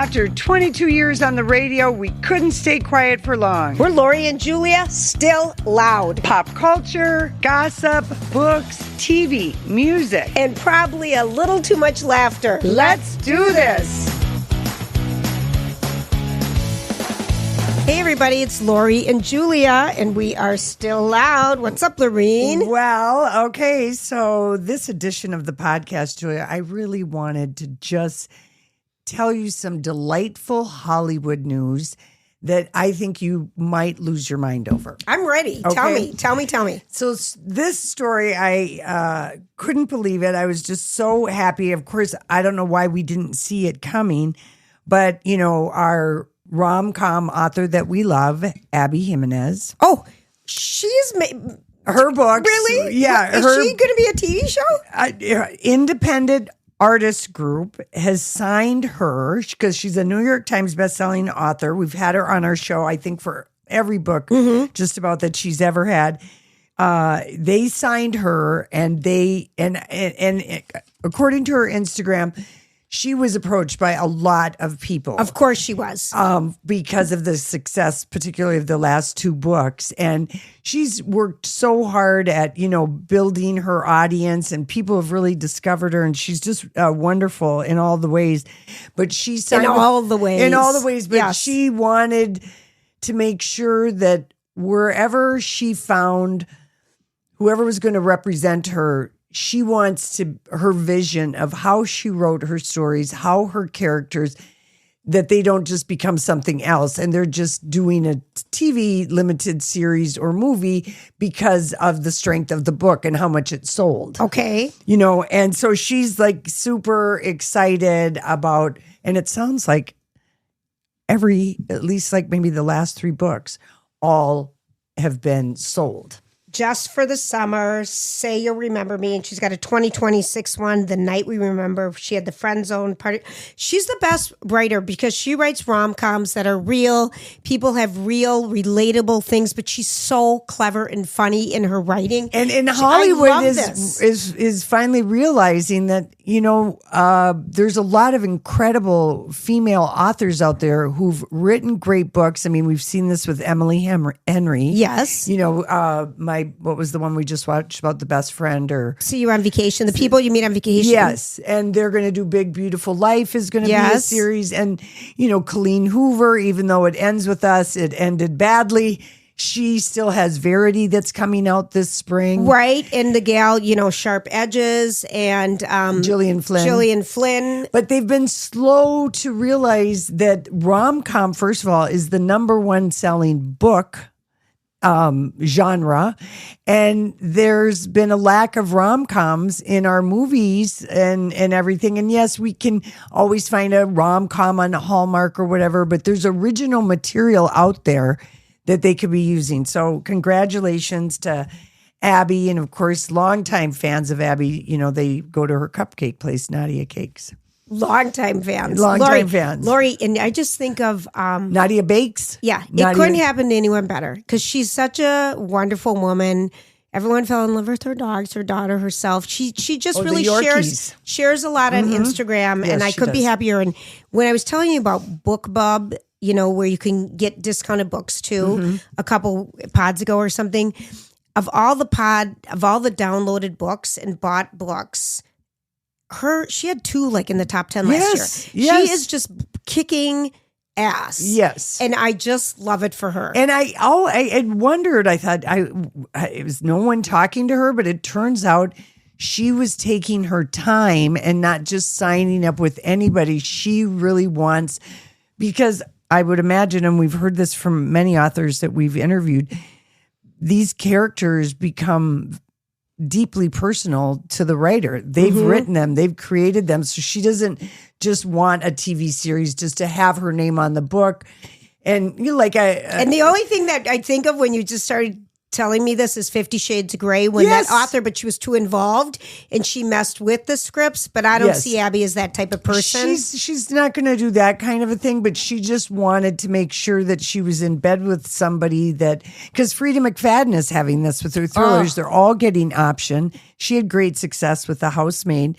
After 22 years on the radio, we couldn't stay quiet for long. We're Lori and Julia, still loud. Pop culture, gossip, books, TV, music, and probably a little too much laughter. Let's do this. Hey everybody, it's Lori and Julia, and we are still loud. What's up, Lorene? Well, okay, so this edition of the podcast, Julia, I really wanted to just tell you some delightful Hollywood news that I think you might lose your mind over. I'm ready. Okay. Tell me. So this story, I couldn't believe it. I was just so happy. Of course, I don't know why we didn't see it coming, but, you know, our rom-com author that we love, Abby Jimenez. Oh, she's her books. Really? Yeah. Is she going to be a TV show? Independent artist group has signed her because she's a New York Times bestselling author. We've had her on our show, I think, for every book just about that she's ever had. They signed her, and according to her Instagram, she was approached by a lot of people. Of course she was. Because of the success, particularly of the last two books. And she's worked so hard at, you know, building her audience, and people have really discovered her, and she's just wonderful in all the ways. But she signed In all the ways. But yes. She wanted to make sure that wherever she found whoever was going to represent her, she wants her vision of how she wrote her stories, how her characters, that they don't just become something else and they're just doing a TV limited series or movie because of the strength of the book and how much it sold. Okay. You know, and so she's like super excited about, and it sounds like at least like maybe the last three books, all have been sold. Just for the summer, Say You'll Remember Me. And she's got a 2026 one, The Night We Remember. She had the Friend Zone party. She's the best writer because she writes rom-coms that are real. People have real, relatable things, but she's so clever and funny in her writing. And in Hollywood is finally realizing that, you know, there's a lot of incredible female authors out there who've written great books. I mean, we've seen this with Emily Henry. Yes. You know, what was the one we just watched about the best friend or See You on Vacation, the people you meet on vacation. Yes. And they're going to do Big Beautiful Life is going to be a series. And, you know, Colleen Hoover, even though it ends with us, it ended badly. She still has Verity that's coming out this spring. Right. And the gal, you know, Sharp Edges and Gillian Flynn. But they've been slow to realize that rom-com, first of all, is the number one selling book genre, and there's been a lack of rom-coms in our movies and everything. And yes, we can always find a rom-com on Hallmark or whatever, but there's original material out there that they could be using. So congratulations to Abby, and of course, longtime fans of Abby. You know, they go to her cupcake place, Nadia Cakes. Longtime fans. Lori, and I just think of Nadia Bakes. Yeah, it couldn't happen to anyone better because she's such a wonderful woman. Everyone fell in love with her dogs, her daughter, herself. She just really shares a lot on Instagram, and I couldn't be happier. And when I was telling you about BookBub, you know, where you can get discounted books too, a couple pods ago or something, of all the downloaded books and bought books. She had two like in the top 10 last year. Yes. She is just kicking ass. Yes. And I just love it for her. And I had wondered, I thought it was no one talking to her, but it turns out she was taking her time and not just signing up with anybody. She really wants, because I would imagine, and we've heard this from many authors that we've interviewed, these characters become deeply personal to the writer. They've written them, they've created them. So she doesn't just want a TV series just to have her name on the book. And you know, like and the only thing that I think of when you just started telling me this is 50 Shades of Grey when that author, but she was too involved and she messed with the scripts. But I don't see Abby as that type of person. She's not going to do that kind of a thing, but she just wanted to make sure that she was in bed with somebody that, because Frida McFadden is having this with her thrillers. They're all getting option. She had great success with The Housemaid.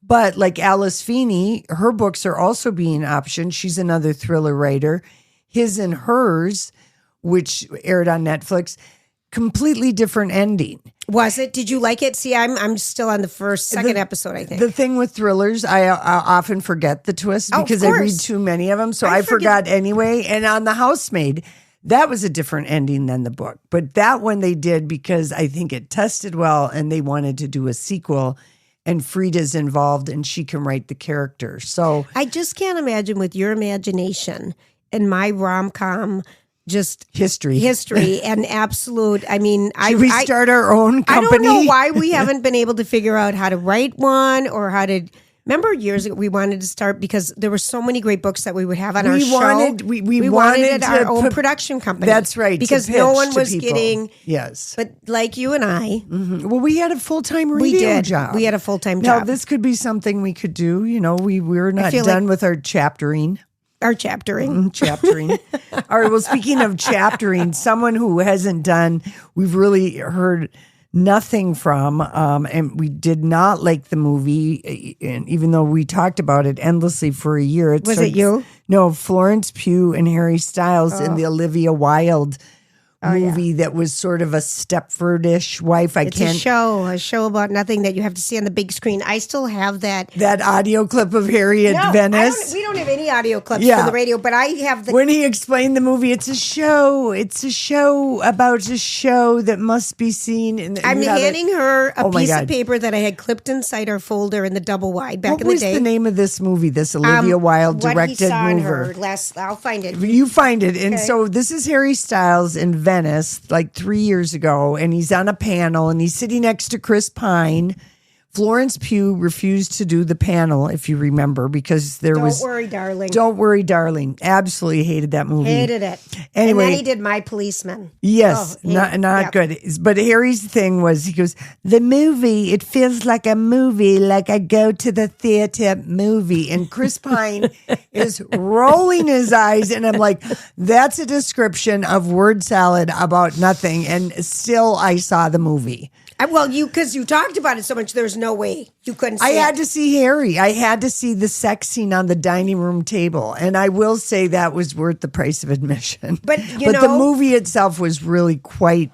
But like Alice Feeney, her books are also being optioned. She's another thriller writer. His and Hers, which aired on Netflix, completely different ending. Was it? Did you like it? See, I'm still on the second episode, I think. The thing with thrillers, I often forget the twist because I read too many of them. So I forgot anyway. And on The Housemaid, that was a different ending than the book. But that one they did because I think it tested well and they wanted to do a sequel. And Frida's involved and she can write the character. So I just can't imagine with your imagination and my rom-com just history and absolute. I mean, should we start our own company? I don't know why we haven't been able to figure out how to write one or how to. Remember years ago we wanted to start because there were so many great books that we would have on our show. We wanted our own production company. That's right. Because no one was getting. Yes. But like you and I. Mm-hmm. Well, we had a full-time radio job. We had a full-time job. Now, this could be something we could do. You know, we're not done with our chaptering. Our chaptering. Chaptering. All right. Well, speaking of chaptering, someone who hasn't done, we've really heard nothing from, and we did not like the movie, and even though we talked about it endlessly for a year. Was it you? No, Florence Pugh and Harry Styles in the Olivia Wilde movie that was sort of a Stepford-ish wife. It's a show about nothing that you have to see on the big screen. I still have that audio clip of Harry at Venice. We don't have any audio clips for the radio, but I have the. When he explained the movie, it's a show about a show that must be seen. I'm handing her a piece of paper that I had clipped inside our folder in the double wide back in the day. What was the name of this movie? This Olivia Wilde directed movie. I'll find it. You find it, and so this is Harry Styles in Venice like 3 years ago, and he's on a panel and he's sitting next to Chris Pine. Florence Pugh refused to do the panel, if you remember, because Don't worry, darling. Don't worry, darling. Absolutely hated that movie. Hated it. Anyway, and then he did My Policeman. Yes, not good. But Harry's thing was, he goes, the movie, it feels like a movie, like I go to the theater movie. And Chris Pine is rolling his eyes, and I'm like, that's a description of word salad about nothing. And still, I saw the movie. Well, because you talked about it so much, there's no way you couldn't see I had to see Harry. I had to see the sex scene on the dining room table. And I will say that was worth the price of admission. But the movie itself was really quite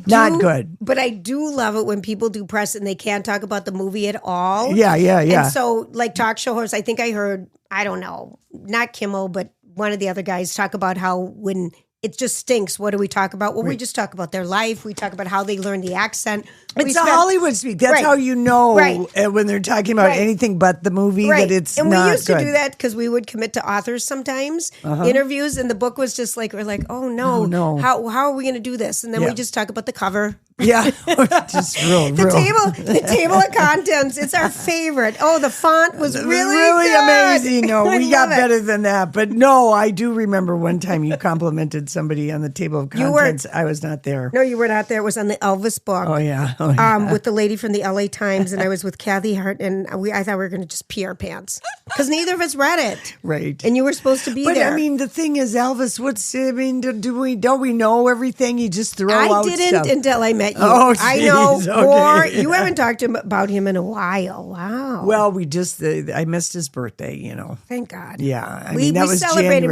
not good. But I do love it when people do press and they can't talk about the movie at all. Yeah. And so, like talk show hosts, I think I heard, I don't know, not Kimmel, but one of the other guys talk about how when it just stinks. What do we talk about? Well, we just talk about their life. We talk about how they learn the accent. It's a Hollywood speak. That's how you know when they're talking about anything but the movie that it's not good. And we used to do that because we would commit to authors sometimes, interviews, and the book was just like, we're like, oh no. How are we going to do this? And then we just talk about the cover. Yeah, just the table of contents. It's our favorite. Oh, the font was really good. Amazing. No, we got better than that. But no, I do remember one time you complimented somebody on the table of contents. I was not there. No, you were not there. It was on the Elvis book. Oh yeah. With the lady from the LA Times, and I was with Kathy Hart, and I thought we were going to just pee our pants because neither of us read it. Right. And you were supposed to be there. But I mean, the thing is, Elvis. Don't we know everything? You just throw out stuff. I didn't until I met you. Oh, I know more. Yeah. You haven't talked about him in a while. Wow. Well, I missed his birthday, Thank God. Yeah. I mean, that was celebrated.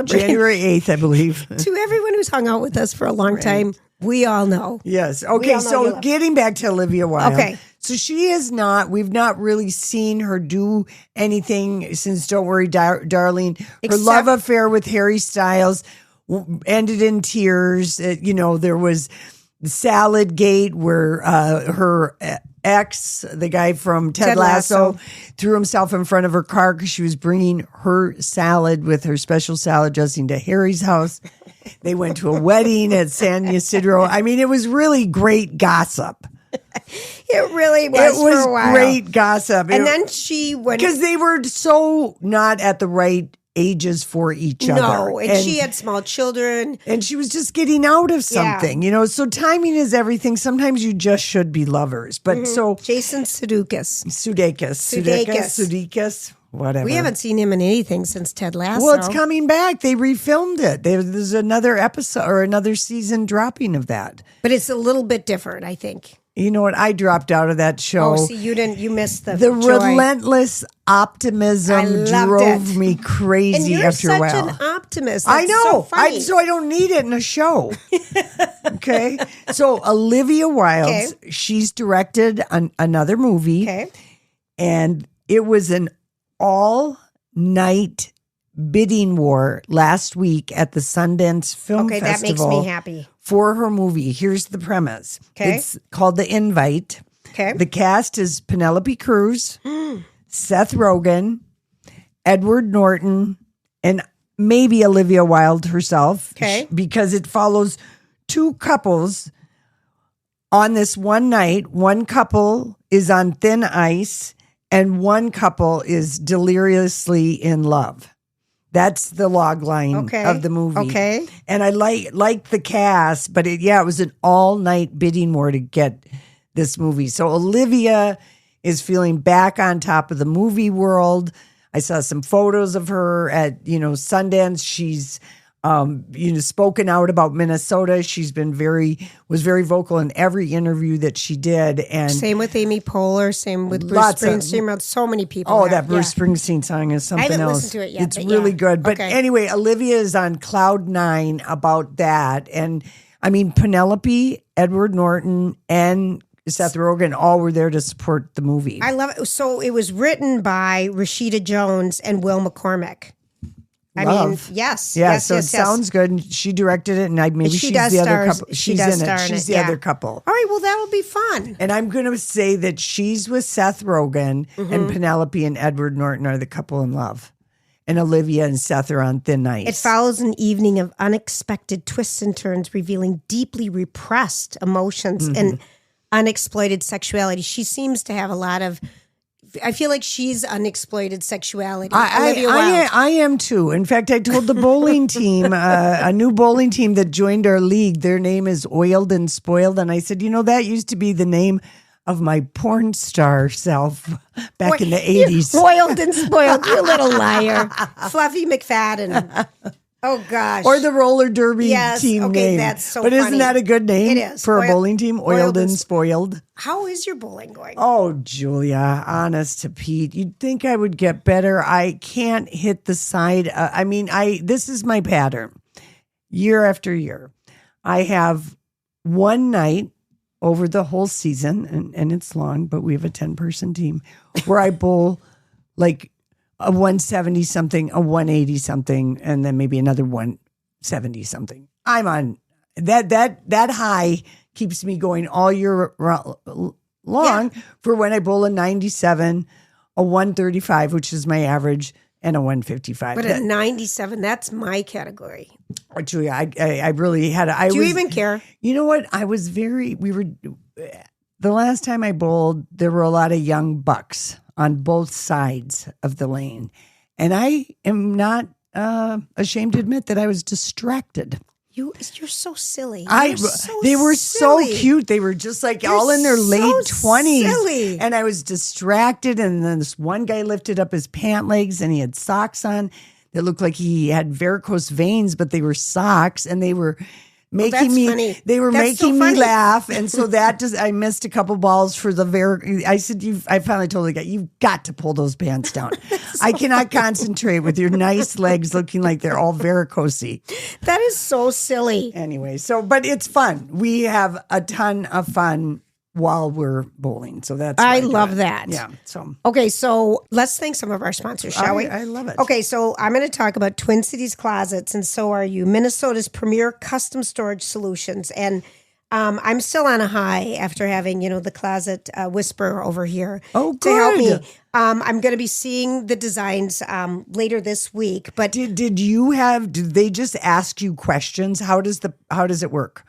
January 8th, I believe. To everyone who's hung out with us for a long time, we all know. Yes. Okay. So getting back to Olivia Wilde. Okay. So we've not really seen her do anything since Don't Worry, Darling. Her love affair with Harry Styles ended in tears. There was Salad Gate where her ex, the guy from Ted Lasso, threw himself in front of her car because she was bringing her salad with her special salad dressing to Harry's house. They went to a wedding at San Ysidro. I mean, it was really great gossip. It really was. It was for a while. Great gossip. And then she went because they were so not at the right ages for each other. No, and she had small children. And she was just getting out of something, so timing is everything. Sometimes you just should be lovers. But so Jason Sudeikis, whatever. We haven't seen him in anything since Ted Lasso. Well, it's coming back. They refilmed it. There's another episode or another season dropping of that. But it's a little bit different, I think. You know what? I dropped out of that show. Oh, see, you missed the joy. Relentless optimism drove me crazy after a while. And you're such an optimist. That's so funny. So I don't need it in a show. Okay. So Olivia Wilde, she's directed another movie. Okay. And it was an all-night bidding war last week at the Sundance Film Festival. Okay, that makes me happy. For her movie. Here's the premise. Okay. It's called The Invite. Okay. The cast is Penelope Cruz, Seth Rogen, Edward Norton, and maybe Olivia Wilde herself. Okay. Because it follows two couples on this one night. One couple is on thin ice and one couple is deliriously in love. That's the log line of the movie. Okay. And I liked the cast, but it was an all-night bidding war to get this movie. So Olivia is feeling back on top of the movie world. I saw some photos of her at, Sundance. She's spoken out about Minnesota. She's been was very vocal in every interview that she did. And same with Amy Poehler, same with Bruce Springsteen. So many people. Oh, that Bruce Springsteen song is something else. I haven't listened to it yet. It's really good. But anyway, Olivia is on cloud nine about that. And I mean, Penelope, Edward Norton, and Seth Rogen all were there to support the movie. I love it. So it was written by Rashida Jones and Will McCormick. Yes. Yeah, so it sounds good. And she directed it, and maybe she's the other couple. She's in it. She's the other couple. All right, well, that'll be fun. And I'm going to say that she's with Seth Rogen, and Penelope and Edward Norton are the couple in love. And Olivia and Seth are on thin ice. It follows an evening of unexpected twists and turns, revealing deeply repressed emotions and unexploited sexuality. She seems to have a lot of... I feel like she's unexploited sexuality. Olivia Wilde. I am too. In fact, I told the bowling team, a new bowling team that joined our league, their name is Oiled and Spoiled. And I said, that used to be the name of my porn star self back in the 80s. Oiled and Spoiled, you little liar. Fluffy McFadden. Oh, gosh. Or the roller derby team name. That's so But funny. Isn't that a good name it is. for a bowling team? Oiled and Spoiled. How is your bowling going? Oh, Julia, honest to Pete, you'd think I would get better. I can't hit the side. This is my pattern. Year after year. I have one night over the whole season, and it's long, but we have a 10-person team, where I bowl like a 170 something, a 180 something, and then maybe another 170 something. I'm on that high keeps me going all year long for when I bowl a 97, a 135, which is my average, and a 155. But at 97, that's my category. Julia, I really had. Do you even care? You know what? The last time I bowled, there were a lot of young bucks on both sides of the lane. And I am not ashamed to admit that I was distracted. You're so silly. They were so cute. They were just all in their late 20s. Silly. And I was distracted. And then this one guy lifted up his pant legs and he had socks on that looked like he had varicose veins, but they were socks, and they were making me laugh. And so I missed a couple balls for I said, I finally told the guy, you've got to pull those pants down. I cannot concentrate with your nice legs looking like they're all varicosey. That is so silly. Anyway, but it's fun. We have a ton of fun while we're bowling. So that's I love that. Yeah. So okay, so let's thank some of our sponsors, shall we? I love it. Okay, so I'm going to talk about Twin Cities Closets, and so are you, Minnesota's premier custom storage solutions. And I'm still on a high after having, the closet whisperer over here to help me. I'm going to be seeing the designs later this week. But did they just ask you questions? How does it work?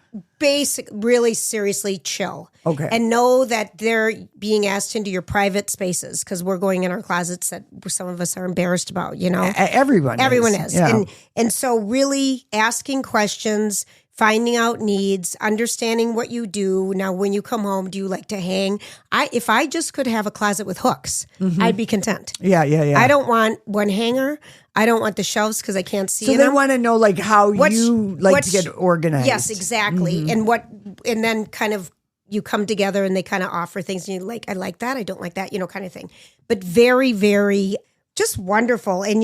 Really seriously chill. Okay. And know that they're being asked into your private spaces, because we're going in our closets that some of us are embarrassed about, Everyone is. Yeah. And so really asking questions, finding out needs, understanding what you do. Now, when you come home, do you like to hang? If I just could have a closet with hooks, I'd be content. Yeah. I don't want one hanger. I don't want the shelves because I can't see them. So they want to know how you like to get organized. Yes, exactly. And then kind of you come together and they kind of offer things and you're like, I like that, I don't like that, kind of thing. But very, very just wonderful. And,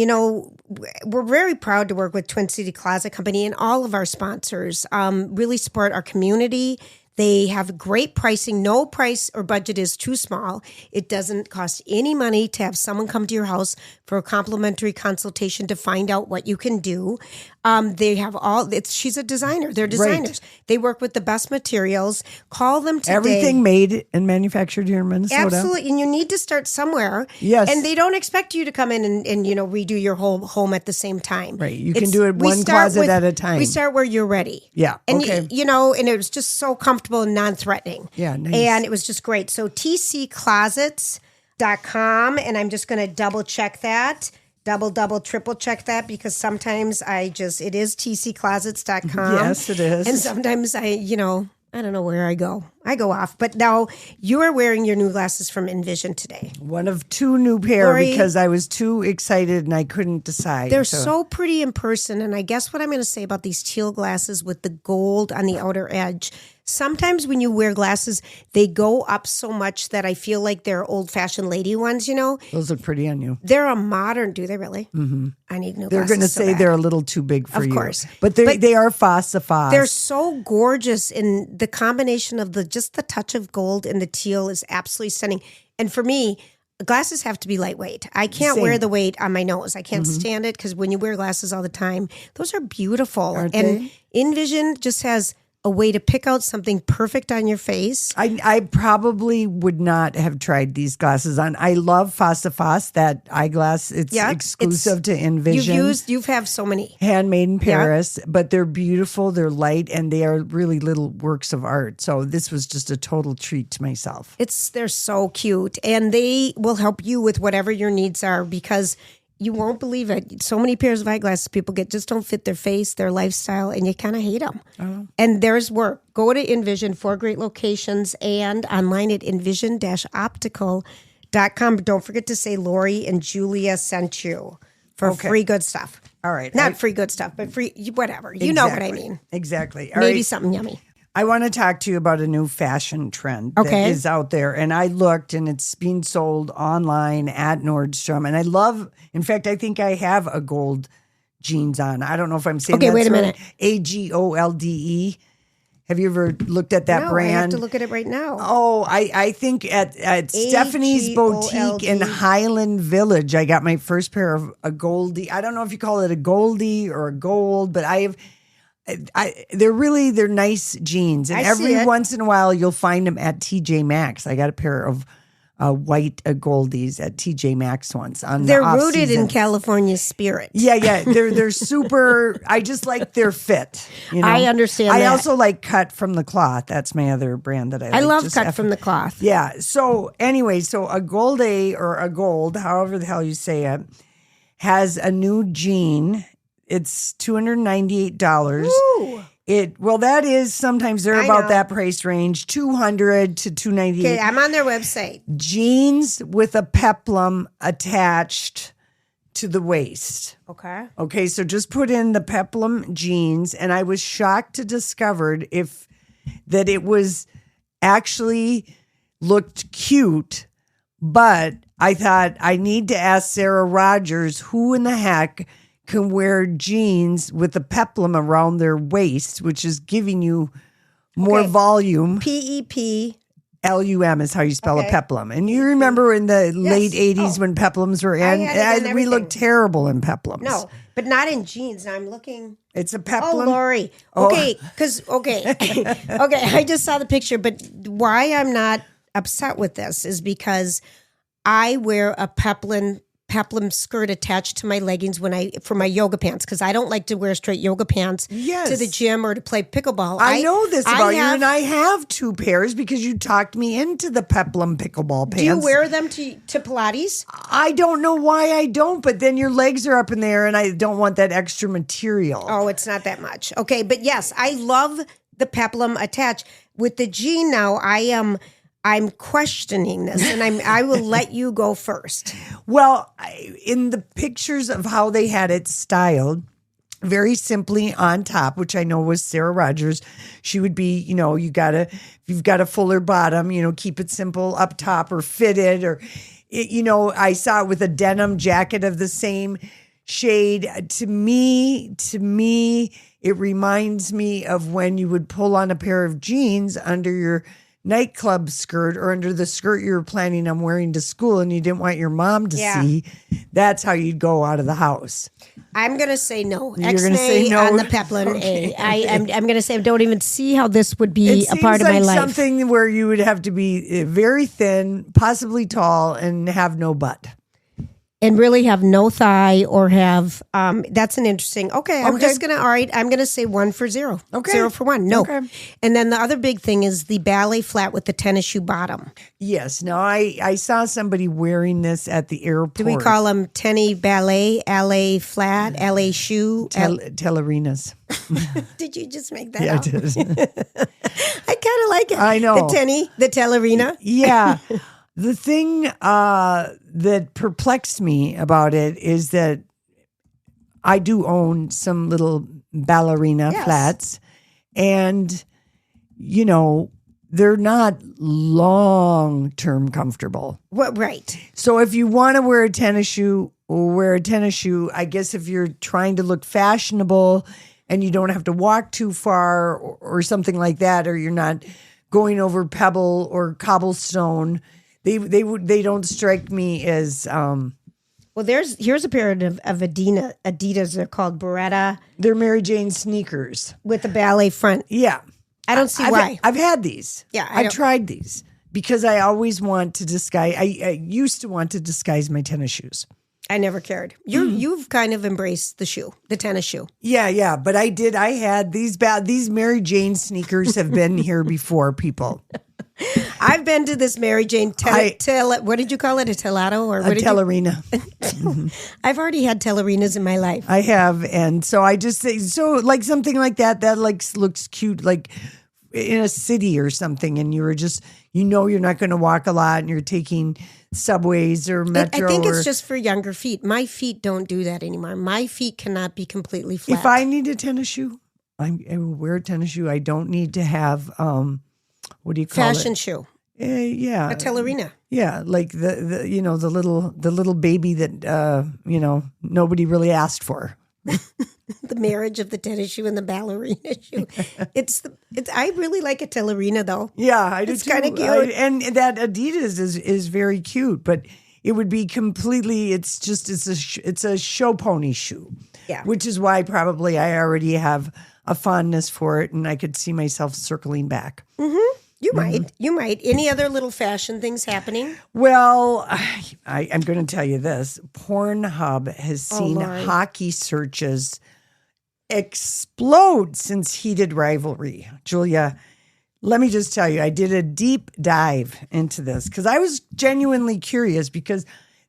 we're very proud to work with Twin City Closet Company, and all of our sponsors really support our community. They have great pricing. No price or budget is too small. It doesn't cost any money to have someone come to your house for a complimentary consultation to find out what you can do. They have she's a designer. They're designers. Right. They work with the best materials. Call them today. Everything made and manufactured here in Minnesota. Absolutely. And you need to start somewhere. Yes. And they don't expect you to come in and redo your whole home at the same time. Right. You can do it one closet at a time. We start where you're ready. Yeah. And, okay. And it was just so comfortable and non-threatening. Yeah, nice. And it was just great. So tcclosets.com, and I'm just going to double check that. Double, triple check that, because sometimes it is tcclosets.com. Yes, it is. And sometimes I don't know where I go. I go off. But now you are wearing your new glasses from Envision today. One of two new pair, Lori, because I was too excited and I couldn't decide. They're so pretty in person. And I guess what I'm going to say about these teal glasses with the gold on the outer edge, sometimes when you wear glasses, they go up so much that I feel like they're old-fashioned lady ones, Those look pretty on you. They're a modern, do they really? Mm-hmm. I need new glasses. They're going to say they're a little too big for you. Of course. But they are Fossa. They're so gorgeous, and the combination of just the touch of gold and the teal is absolutely stunning. And for me, glasses have to be lightweight. I can't wear the weight on my nose. I can't stand it, because when you wear glasses all the time, those are beautiful. Aren't and they? Envision just has a way to pick out something perfect on your face. I probably would not have tried these glasses on. I love Fossa, that eyeglass. It's exclusive to Envision. You have so many. Handmade in Paris, but they're beautiful, they're light, and they are really little works of art. So this was just a total treat to myself. They're so cute, and they will help you with whatever your needs are, because you won't believe it. So many pairs of eyeglasses people get just don't fit their face, their lifestyle, and you kind of hate them. Oh. And there's work. Go to Envision, 4 great locations, and online at envision-optical.com. But don't forget to say Lori and Julia sent you for free good stuff. All right. Not free good stuff, but free whatever. Exactly. You know what I mean. Exactly. Maybe something yummy. I want to talk to you about a new fashion trend that is out there. And I looked, and it's being sold online at Nordstrom. And I love, in fact, I think I have a gold jeans on. I don't know if I'm saying that. Okay, wait a minute. AGOLDE. Have you ever looked at that brand? I have to look at it right now. Oh, I think at Stephanie's Boutique in Highland Village, I got my first pair of a Goldie. I don't know if you call it a Goldie or a gold, but they're nice jeans, and every once in a while you'll find them at TJ Maxx. I got a pair of white Goldies at TJ Maxx once. They're rooted in California spirit. Yeah, they're super. I just like their fit. I understand. I also like Cut from the Cloth. That's my other brand that I like. I love Cut from the Cloth. Yeah. So anyway, a Goldie or a gold, however the hell you say it, has a new jean. It's $298. Ooh. That is sometimes they're about that price range, $200 to $298. Okay, I'm on their website. Jeans with a peplum attached to the waist. Okay. Okay, so just put in the peplum jeans, and I was shocked to discover that it was actually looked cute, but I thought I need to ask Sarah Rogers who in the heck can wear jeans with a peplum around their waist, which is giving you more volume. PEPLUM is how you spell a peplum. And you remember in the late 80s when peplums were in? We looked terrible in peplums. No, but not in jeans. Now I'm looking. It's a peplum. Oh, Lori. Okay, okay, I just saw the picture, but why I'm not upset with this is because I wear a peplum skirt attached to my leggings for my yoga pants, because I don't like to wear straight yoga pants to the gym or to play pickleball. I know this about you, and I have 2 pairs because you talked me into the peplum pickleball pants. Do you wear them to Pilates? I don't know why I don't, but then your legs are up in there, and I don't want that extra material. Oh, it's not that much. Okay, but yes, I love the peplum attached. With the jean now, I'm questioning this, and I will let you go first. Well, in the pictures of how they had it styled, very simply on top, which I know was Sarah Rogers. She would be, you've got a fuller bottom, keep it simple up top or fitted or, I saw it with a denim jacket of the same shade. To me, it reminds me of when you would pull on a pair of jeans under your nightclub skirt or under the skirt you were planning on wearing to school and you didn't want your mom to see. That's how you'd go out of the house. I'm going to say no. You're going to say no on the peplum. Okay. I'm going to say I don't even see how this would be a part of my life. Something where you would have to be very thin, possibly tall, and have no butt. And really have no thigh or have, that's an interesting, I'm just going to, all right, I'm going to say 1 for 0. Okay. 0 for 1. No. Okay. And then the other big thing is the ballet flat with the tennis shoe bottom. Yes. Now, I saw somebody wearing this at the airport. Do we call them tenny ballet, LA flat, LA shoe? Tellerinas. Did you just make that up? Yeah, I did. I kind of like it. I know. The tellerina. Yeah. The thing that perplexed me about it is that I do own some little ballerina flats, and, they're not long-term comfortable. Right. So if you want to wear a tennis shoe, I guess if you're trying to look fashionable and you don't have to walk too far or something like that, or you're not going over pebble or cobblestone, They don't strike me as well. Here's a pair of Adidas. They're called Beretta. They're Mary Jane sneakers with a ballet front. Yeah, I don't see why. I've had these. Yeah, I tried these because I always want to disguise. I used to want to disguise my tennis shoes. I never cared. You've kind of embraced the tennis shoe. Yeah. But I did. I had these Mary Jane sneakers have been here before, people. I've been to this Mary Jane what did you call it? A tellato or what? A tellerina. I've already had tellerinas in my life. I have, and so I just say like something like that looks cute, like in a city or something, and you were just you're not going to walk a lot, and you're taking subways or metro. I think it's just for younger feet. My feet don't do that anymore. My feet cannot be completely flat. If I need a tennis shoe, I will wear a tennis shoe. I don't need to have what do you call fashion it? shoe. Yeah, a tellerina. Yeah, like the the little baby that nobody really asked for. The marriage of the tennis shoe and the ballerina shoe. I really like a tellerina though. Yeah, I do. It's kind of cute. And that Adidas is very cute, but it would be completely. It's a show pony shoe. Yeah, which is why probably I already have a fondness for it, and I could see myself circling back. Mm-hmm. You might. Any other little fashion things happening? Well, I'm going to tell you this. Pornhub has seen hockey searches explode since heated rivalry. Julia, let me just tell you, I did a deep dive into this because I was genuinely curious because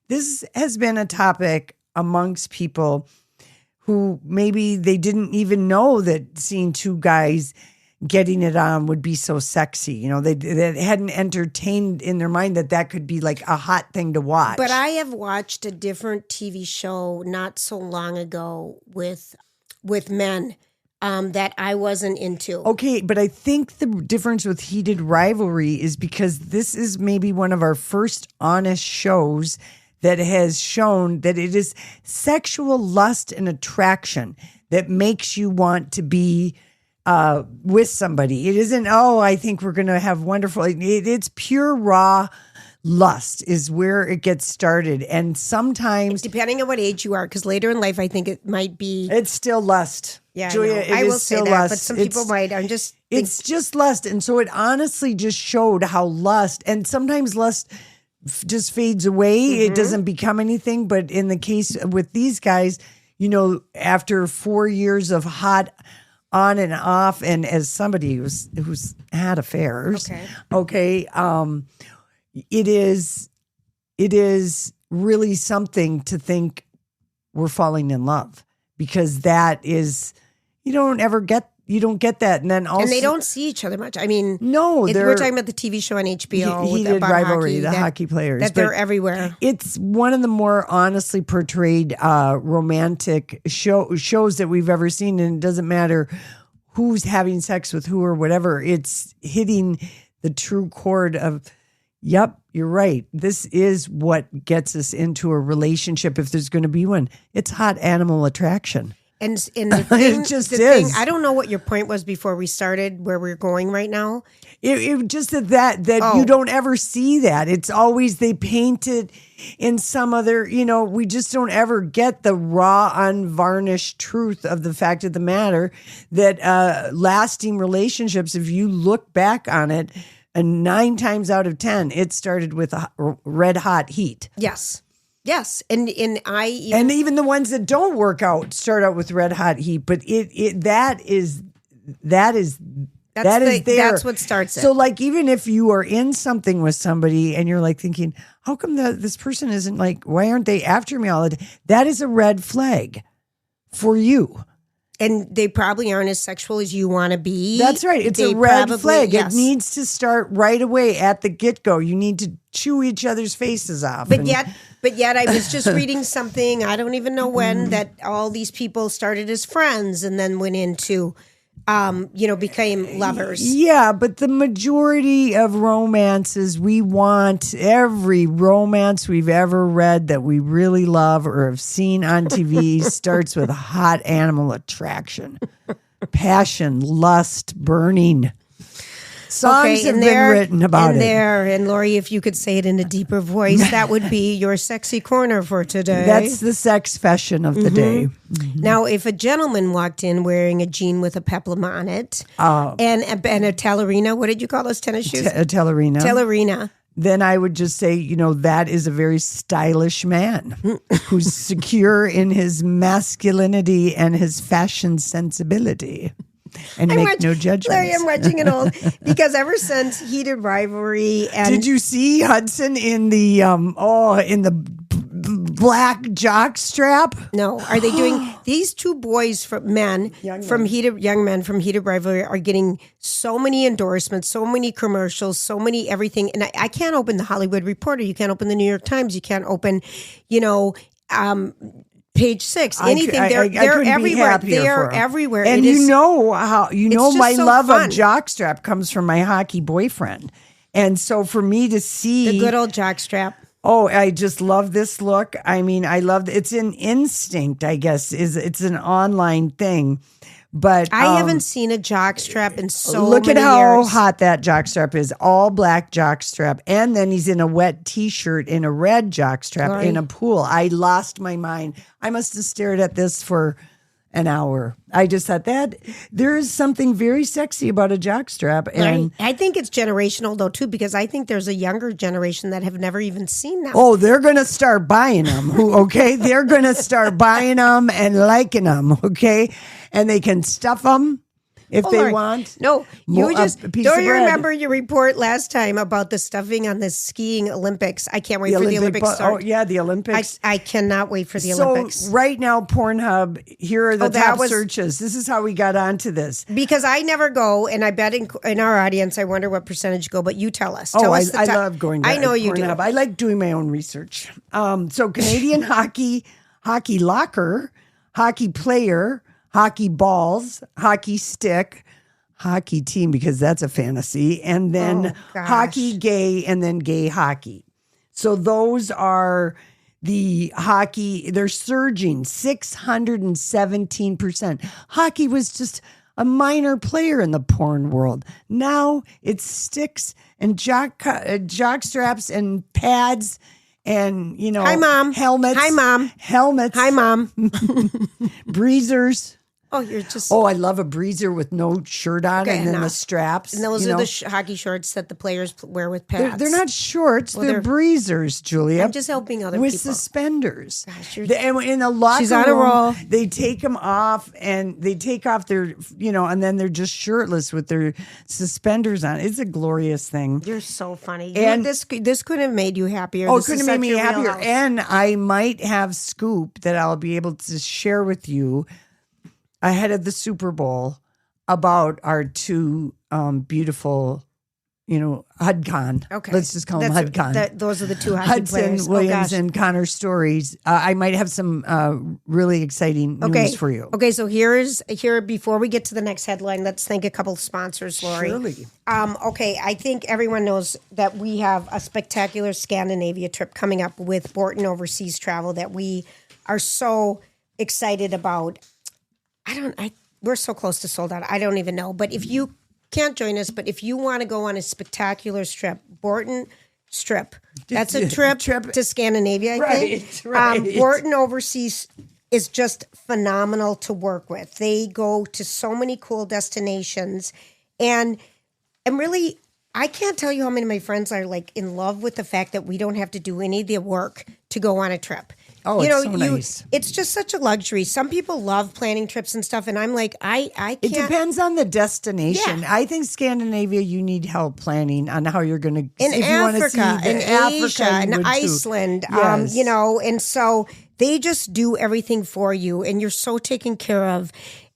this has been a topic amongst people who maybe they didn't even know that seeing two guys getting it on would be so sexy. They hadn't entertained in their mind that could be like a hot thing to watch. But I have watched a different TV show not so long ago with men that I wasn't into. Okay, but I think the difference with heated rivalry is because this is maybe one of our first honest shows that has shown that it is sexual lust and attraction that makes you want to be with somebody. It isn't, I think we're going to have wonderful. It's pure raw lust is where it gets started. And sometimes, depending on what age you are, because later in life, I think it might be. It's still lust. Yeah, Julia, I will say that, lust. But some people might. It's just lust. And so it honestly just showed how lust, and sometimes lust just fades away. Mm-hmm. It doesn't become anything. But in the case with these guys, after 4 years of hot on and off, and as somebody who's had affairs, it is really something to think we're falling in love, because that is, you don't ever get You don't get that. And then also, and they don't see each other much. I mean, no, we're talking about the TV show on HBO. Heated Rivalry, the hockey players. That they're everywhere. It's one of the more honestly portrayed romantic shows that we've ever seen. And it doesn't matter who's having sex with who or whatever. It's hitting the true chord of, yep, you're right. This is what gets us into a relationship if there's going to be one. It's hot animal attraction. And the thing, it just is. I don't know what your point was before we started, where we're going right now. It just that you don't ever see that. It's always they paint it in some other, we just don't ever get the raw, unvarnished truth of the fact of the matter that lasting relationships, if you look back on it, and 9 times out of 10, it started with a red hot heat. Yes, and even the ones that don't work out start out with red hot heat, but that is there. That's what starts it. So like, even if you are in something with somebody and you're like thinking, how come this person isn't like, why aren't they after me all the time? That is a red flag for you. And they probably aren't as sexual as you want to be. That's right. It's a red flag. Yes. It needs to start right away at the get-go. You need to chew each other's faces off. But yet I was just reading something, I don't even know when, that all these people started as friends and then went into, became lovers. Yeah, but the majority of romances, we want every romance we've ever read that we really love or have seen on TV starts with a hot animal attraction, passion, lust, burning. Songs have been written about it. And Lori, if you could say it in a deeper voice, that would be your sexy corner for today. That's the sex fashion of the day. Mm-hmm. Now, if a gentleman walked in wearing a jean with a peplum on it and a tellerina, what did you call those tennis shoes? A tellerina. Tellerina. Then I would just say, that is a very stylish man who's secure in his masculinity and his fashion sensibility. And make no judgments. Larry, I'm watching it all because ever since Heated Rivalry and did you see Hudson in the black jock strap? No. Are they doing these two boys young men from Heated Rivalry are getting so many endorsements, so many commercials, so many everything. And I can't open the Hollywood Reporter. You can't open the New York Times. You can't open, Page 6, anything. They're everywhere. They're everywhere. And my love of jockstrap comes from my hockey boyfriend. And so for me to see the good old jockstrap. Oh, I just love this look. I mean, I love it's an instinct, I guess. It's an online thing. But I haven't seen a jockstrap in so many years. Look at how hot that jockstrap is. All black jockstrap. And then he's in a wet T-shirt in a red jockstrap in a pool. I lost my mind. I must have stared at this for an hour. I just thought that there is something very sexy about a jockstrap. And I think it's generational though too, because I think there's a younger generation that have never even seen them. Oh, they're going to start buying them. Okay. They're going to start buying them and liking them. Okay. And they can stuff them if they want. No, don't you remember your report last time about the stuffing on the skiing Olympics? I can't wait for the Olympics to start. Oh, yeah, the Olympics. I cannot wait for the Olympics. So right now, Pornhub, here are the top searches. This is how we got onto this. Because I never go, and I bet in our audience, I wonder what percentage go, but you tell us. I love going to I know Pornhub. You do. I like doing my own research. So Canadian hockey locker, hockey player, hockey balls, hockey stick, hockey team, because that's a fantasy, and then hockey gay, and then gay hockey. So those are the hockey. They're surging 617%. Hockey was just a minor player in the porn world. Now it's sticks and jock straps and pads. And, hi, Mom. Helmets. Hi, Mom. Helmets. Hi, Mom. Breezers. Oh, you're just... Oh, I love a breezer with no shirt on and then the straps. And those are the hockey shorts that the players wear with pads. They're not shorts. They're breezers, Julia. I'm just helping other with people. With suspenders. Gosh, and in a locker she's on a roll. room, they take them off and they take off their, and then they're just shirtless with their suspenders on. It's a glorious thing. You're so funny. And this could have made you happier. Oh, it could have made me happier. And I might have scoop that I'll be able to share with you. Ahead of the Super Bowl, about our two beautiful, HUDCon. Okay. Let's just call them HUDCon. Those are the two hockey Hudson players. Williams and Connor stories. I might have some really exciting news for you. Okay, so before we get to the next headline, let's thank a couple of sponsors, Lori. Surely. Okay, I think everyone knows that we have a spectacular Scandinavia trip coming up with Borton Overseas Travel that we are so excited about. We're so close to sold out. I don't even know. But if you can't join us, but if you want to go on a spectacular trip, Borton Strip, that's a trip to Scandinavia, I think. Right. Borton Overseas is just phenomenal to work with. They go to so many cool destinations. And really, I can't tell you how many of my friends are like in love with the fact that we don't have to do any of the work to go on a trip. Oh, it's so nice. It's just such a luxury. Some people love planning trips and stuff, and I'm like, I can't. It depends on the destination. Yeah. I think Scandinavia, you need help planning on how you're going to. In Africa, in Asia, in Iceland, yes. And so they just do everything for you, and you're so taken care of.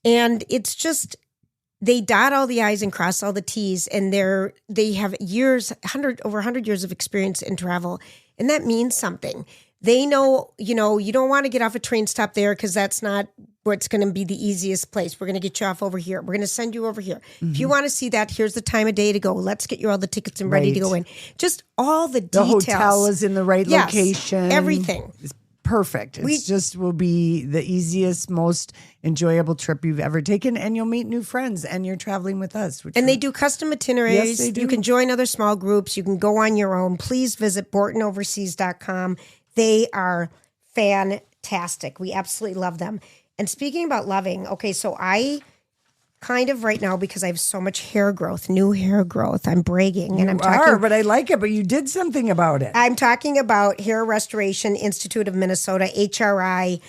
And it's just, they dot all the I's and cross all the T's, and they have over 100 years of experience in travel, and that means something. They know, you don't want to get off a train stop there because that's not what's going to be the easiest place. We're going to get you off over here. We're going to send you over here. Mm-hmm. If you want to see that, here's the time of day to go. Let's get you all the tickets and ready to go in. Just all the details. The hotel is in the right location. Everything. It's perfect. It will be the easiest, most enjoyable trip you've ever taken, and you'll meet new friends, and you're traveling with us. They do custom itineraries. Yes, they do. You can join other small groups. You can go on your own. Please visit BortonOverseas.com. They are fantastic. We absolutely love them. And speaking about loving, okay, so I kind of right now, because I have so much new hair growth, I'm bragging. And I'm talking, but I like it, but you did something about it. I'm talking about Hair Restoration Institute of Minnesota, HRIMN.com.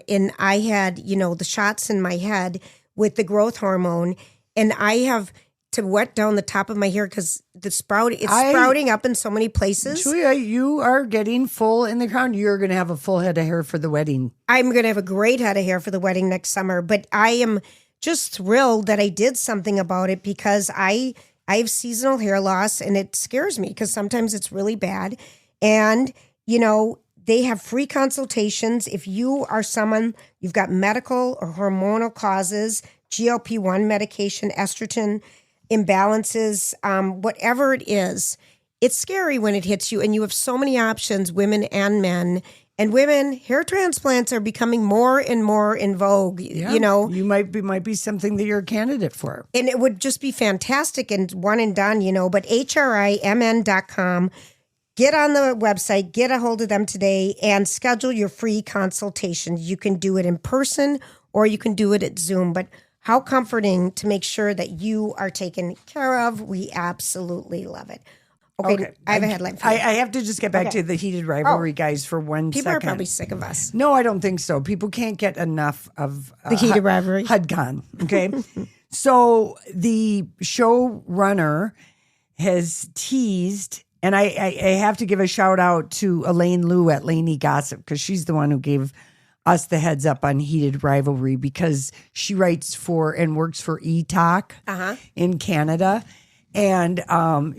And I had, the shots in my head with the growth hormone. And I have to wet down the top of my hair because it's sprouting up in so many places. Julia, you are getting full in the crown. You're going to have a full head of hair for the wedding. I'm going to have a great head of hair for the wedding next summer. But I am just thrilled that I did something about it because I have seasonal hair loss and it scares me because sometimes it's really bad. And, they have free consultations. If you are someone, you've got medical or hormonal causes, GLP-1 medication, estrogen imbalances, whatever it is, it's scary when it hits you and you have so many options, women and men. And women, hair transplants are becoming more and more in vogue. Yeah, you might be something that you're a candidate for. And it would just be fantastic and one and done, but HRIMN.com, get on the website, get a hold of them today and schedule your free consultation. You can do it in person or you can do it at Zoom, but how comforting to make sure that you are taken care of. We absolutely love it. Okay. I have a headline for you. I have to just get back to the heated rivalry guys for 1 second. People are probably sick of us. No, I don't think so. People can't get enough of the heated rivalry. HUDCon. Okay. So the showrunner has teased, and I have to give a shout out to Elaine Liu at Laney Gossip because she's the one who gave us the heads up on heated rivalry because she writes for and works for eTalk in Canada. And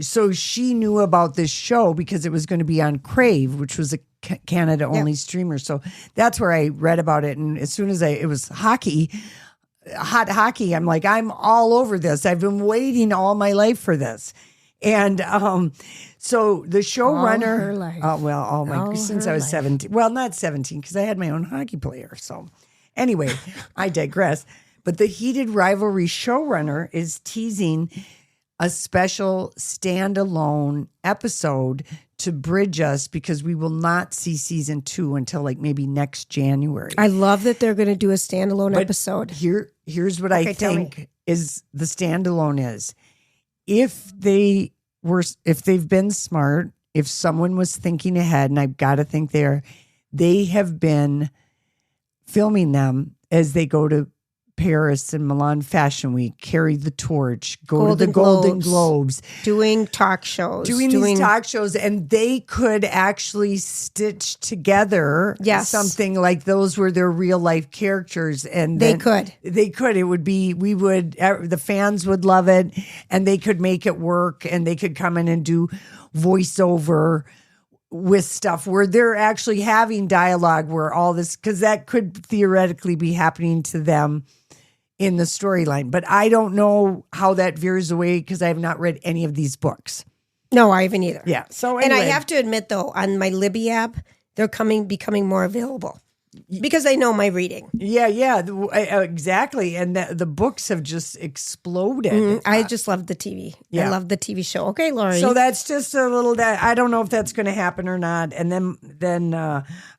so she knew about this show because it was going to be on Crave, which was a Canada-only streamer. So that's where I read about it. And as soon as it was hot hockey, I'm like, I'm all over this. I've been waiting all my life for this. And so the showrunner, since I was 17. Well, not 17 because I had my own hockey player. So anyway, I digress. But the heated rivalry showrunner is teasing a special standalone episode to bridge us because we will not see season 2 until like maybe next January. I love that they're going to do a standalone episode. Here's what I think is the standalone is. If they've been smart, if someone was thinking ahead, and I've got to think they have been filming them as they go to Paris and Milan Fashion Week, carry the torch, go to the Golden Globes. Doing talk shows. Doing these talk shows. And they could actually stitch together something like those were their real life characters. And they could. It would be, the fans would love it, and they could make it work, and they could come in and do voiceover with stuff where they're actually having dialogue where all this, because that could theoretically be happening to them in the storyline. But I don't know how that veers away because I have not read any of these books. No, I haven't either. Yeah. So anyway. And I have to admit, though, on my Libby app, they're becoming more available because I know my reading. Yeah, exactly. And the books have just exploded. Mm-hmm. I just love the TV. Yeah. I love the TV show. Okay, Lori. So that's just a little that I don't know if that's going to happen or not. And then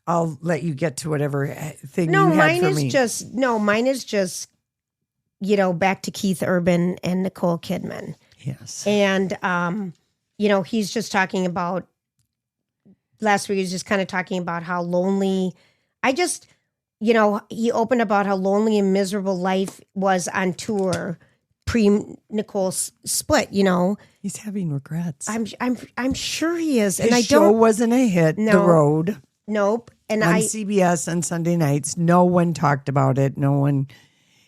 I'll let you get to whatever thing you had for me. Mine is just, back to Keith Urban and Nicole Kidman. Yes. And, he's just talking about, last week he was just kind of talking about how lonely, he opened about how lonely and miserable life was on tour pre-Nicole's split, He's having regrets. I'm sure he is. His show wasn't a hit, The Road. Nope. And on CBS on Sunday nights, no one talked about it. No one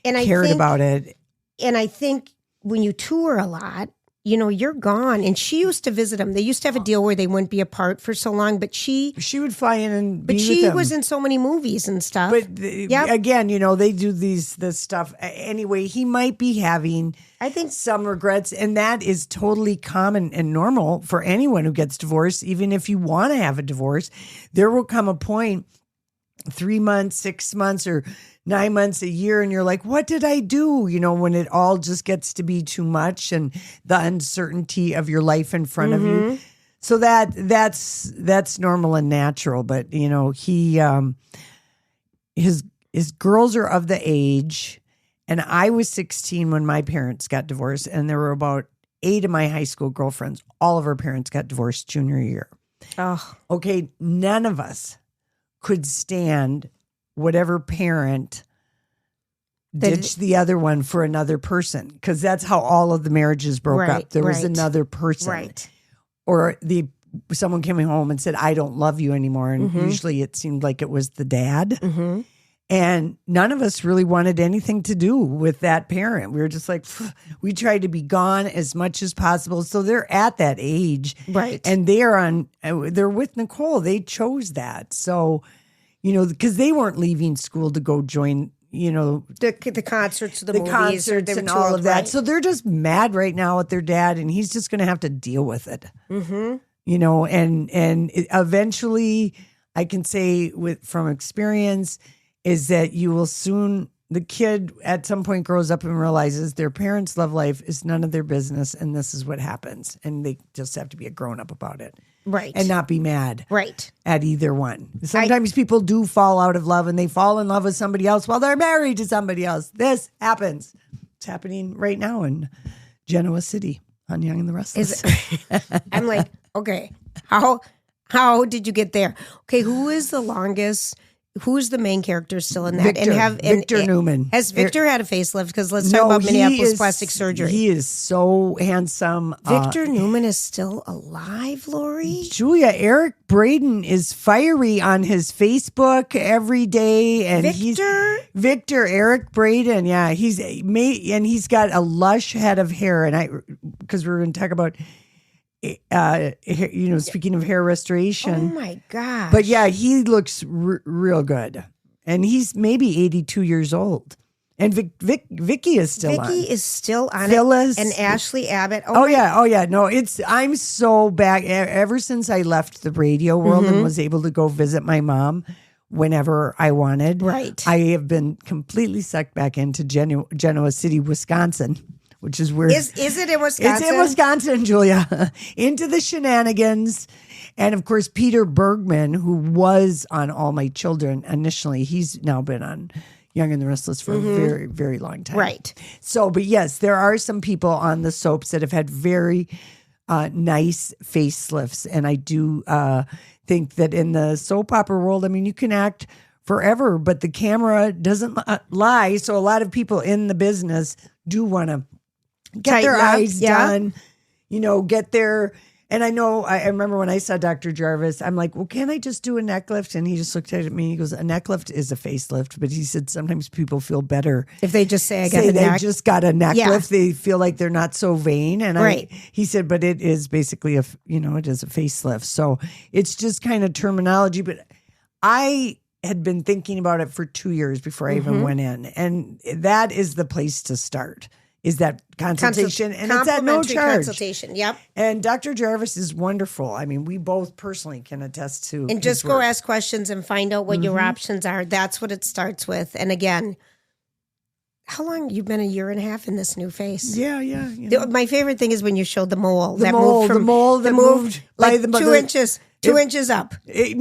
cared about it. And I think when you tour a lot, you're gone. And she used to visit him. They used to have a deal where they wouldn't be apart for so long, but she would fly in and be with she them. was in so many movies and stuff. But again, they do this stuff. Anyway, he might be having, I think, some regrets. And that is totally common and normal for anyone who gets divorced. Even if you want to have a divorce, there will come a point, 3 months, 6 months, or 9 months, a year, and you're like, what did I do? when it all just gets to be too much and the uncertainty of your life in front of you. So that's normal and natural. But, he, his girls are of the age, and I was 16 when my parents got divorced, and there were about 8 of my high school girlfriends. All of our parents got divorced junior year. Oh, okay. None of us could stand whatever parent ditched the other one for another person, because that's how all of the marriages broke up. There was another person. Right. Or someone came home and said, I don't love you anymore. And usually it seemed like it was the dad. Mm-hmm. And none of us really wanted anything to do with that parent. We were just like, we tried to be gone as much as possible. So they're at that age. Right. And they're with Nicole. They chose that. So, because they weren't leaving school to go join, the concerts, the movies, concerts and all of that. Right. So they're just mad right now at their dad, and he's just going to have to deal with it. Mm-hmm. And eventually, I can say from experience, is that you will soon, the kid at some point grows up and realizes their parents' love life is none of their business, and this is what happens. And they just have to be a grown-up about it. Right. And not be mad. Right. At either one. Sometimes people do fall out of love, and they fall in love with somebody else while they're married to somebody else. This happens. It's happening right now in Genoa City on Young and the Restless. I'm like, okay, how did you get there? Okay, who's the main character still in that? Victor Newman. Has Victor had a facelift? Because let's talk about Minneapolis plastic surgery. He is so handsome. Victor Newman is still alive, Lori? Julia, Eric Braeden is fiery on his Facebook every day. And Victor, Eric Braeden, yeah. He's got a lush head of hair. And because we're going to talk about speaking of hair restoration. Oh my gosh. But yeah, he looks real good. And he's maybe 82 years old. And Vicky is still on. Vicky is still on Phyllis. And Ashley Abbott. Oh yeah. No, I'm so back. Ever since I left the radio world and was able to go visit my mom whenever I wanted. Right. I have been completely sucked back into Genoa City, Wisconsin. Which is where is it in Wisconsin? It's in Wisconsin, Julia. Into the shenanigans. And of course, Peter Bergman, who was on All My Children initially, he's now been on Young and the Restless for a very, very long time. Right. So, but yes, there are some people on the soaps that have had very nice facelifts. And I do think that in the soap opera world, I mean, you can act forever, but the camera doesn't lie. So a lot of people in the business do want to get their eyes done, get their, and I remember when I saw Dr. Jarvis, I'm like, well, can I just do a neck lift? And he just looked at me and he goes, a neck lift is a facelift. But he said sometimes people feel better if they just say they just got a neck lift. They feel like they're not so vain. And he said, but it is basically it is a facelift. So it's just kind of terminology. But I had been thinking about it for 2 years before I even went in. And that is the place to start, is that consultation. And it's at no charge. Consultation, yep. And Dr. Jarvis is wonderful. I mean, we both personally can attest to and just go ask questions and find out what your options are. That's what it starts with. And again, how long? You've been 1.5 years in this new face. Yeah. My favorite thing is when you showed the mole. The mole that moved like 2 inches. 2 inches up. It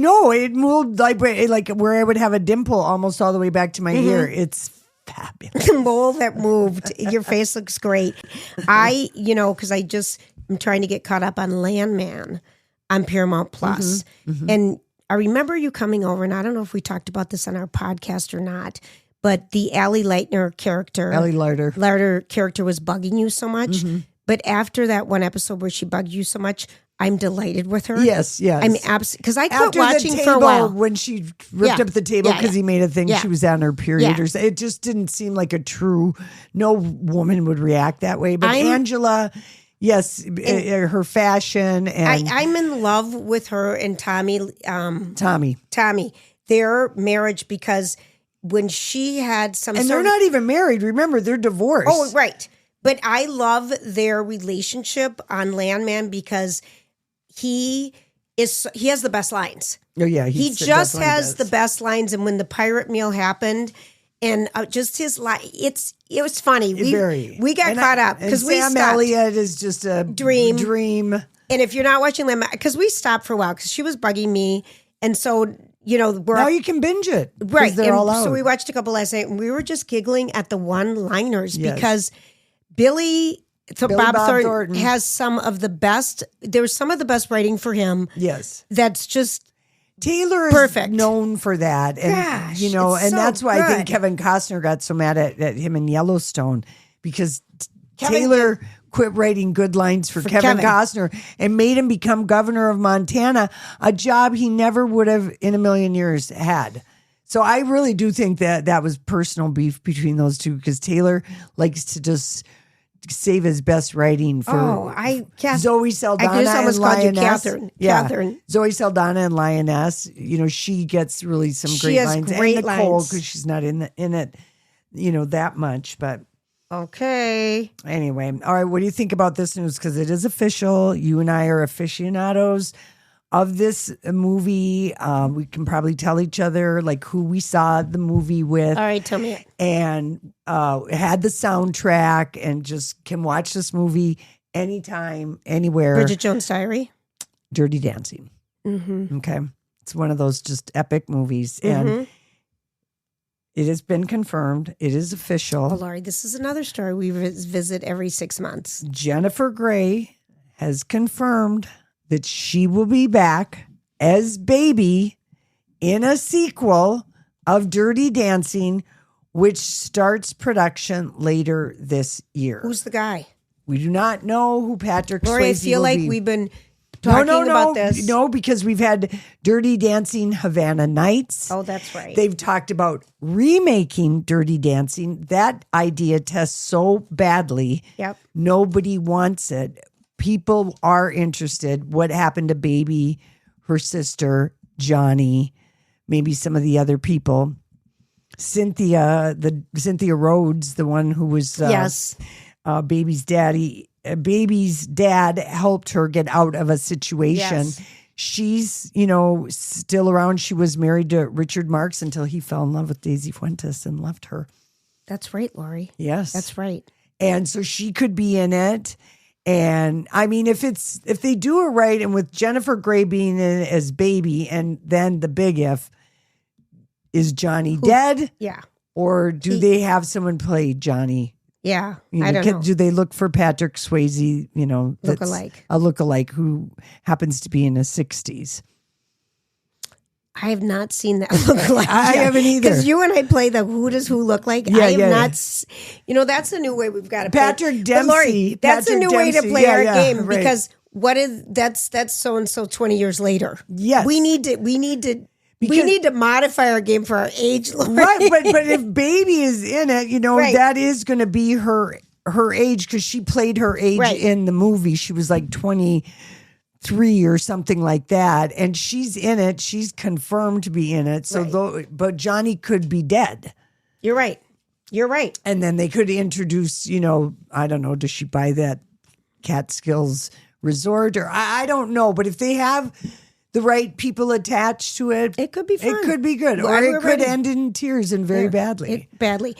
moved like where I would have a dimple almost all the way back to my ear. It's fabulous. The mole that moved. Your face looks great. Because I'm trying to get caught up on Landman on Paramount Plus. And I remember you coming over, and I don't know if we talked about this on our podcast or not, but the Allie Leitner character. Allie Larder. Larder character was bugging you so much. But after that one episode where she bugged you so much, I'm delighted with her. Yes. I'm absolutely, because I quit watching for a while. When she ripped up the table because he made a thing she was on her period. Or it just didn't seem like a true, no woman would react that way. But Angela, yes, her fashion. And I'm in love with her and Tommy. Tommy. Their marriage, because when she had some and they're not even married. Remember, they're divorced. Oh, right. But I love their relationship on Landman because he has the best lines. Oh yeah, he just has the best lines. And when the pirate meal happened, and just his line, it was funny. We got caught up because we Sam stopped. Elliott is just a dream. And if you're not watching them, because we stopped for a while because she was bugging me, and so now you can binge it, right? They're all out. So we watched a couple last night, and we were just giggling at the one-liners because Billy Bob Thornton has some of the best. There's some of the best writing for him. Yes, that's just Taylor perfect. Is known for that, and and that's why I think Kevin Costner got so mad at him in Yellowstone because Taylor quit writing good lines for Kevin Costner and made him become governor of Montana, a job he never would have in a million years had. So I really do think that was personal beef between those two because Taylor likes to just save his best writing for Zoe Saldana. I just almost called you Catherine. Yeah. Catherine. Zoe Saldana and Lioness. she gets really some great lines. Great and Nicole, lines because she's not in it, that much. But okay. Anyway, all right. What do you think about this news? Because it is official. You and I are aficionados of this movie. We can probably tell each other who we saw the movie with. All right, tell me it. And had the soundtrack and just can watch this movie anytime, anywhere. Bridget Jones' Diary. Dirty Dancing. Okay. It's one of those just epic movies. And it has been confirmed. It is official. Oh, Laurie, this is another story we visit every 6 months. Jennifer Grey has confirmed that she will be back as Baby in a sequel of Dirty Dancing, which starts production later this year. Who's the guy? We do not know who Patrick Swayze will be. I feel like we've been talking about this. No, because we've had Dirty Dancing Havana Nights. Oh, that's right. They've talked about remaking Dirty Dancing. That idea tests so badly. Yep. Nobody wants it. People are interested. What happened to Baby, her sister, Johnny, maybe some of the other people. Cynthia Rhodes, the one who was Baby's daddy. Baby's dad helped her get out of a situation. Yes. She's, still around. She was married to Richard Marx until he fell in love with Daisy Fuentes and left her. That's right, Lori. Yes. That's right. And so she could be in it. And I mean, if they do it right, and with Jennifer Grey being in it as Baby, and then the big if, is Johnny dead? Yeah. Or do they have someone play Johnny? Yeah. I don't know. Do they look for Patrick Swayze, look-alike? A look-alike who happens to be in his 60s. I have not seen that look like. I haven't either. Because you and I play the who does who look like. Yeah, I have not. You know, that's a new way we've got to play. Patrick Dempsey. Lori, that's a new way to play our game right. because that's so and so 20 years later. Yes, we need to modify our game for our age. Lori. Right, but if Baby is in it, you know right. that is going to be her age because she played her age right. in the movie. She was like 23 or something like that, and she's in it. She's confirmed to be in it. So, right. but Johnny could be dead. You're right. And then they could introduce, you know, I don't know, does she buy that Catskills resort or I don't know, but if they have the right people attached to it, it could be fun. It could be good, or it could end in tears and very badly. Badly.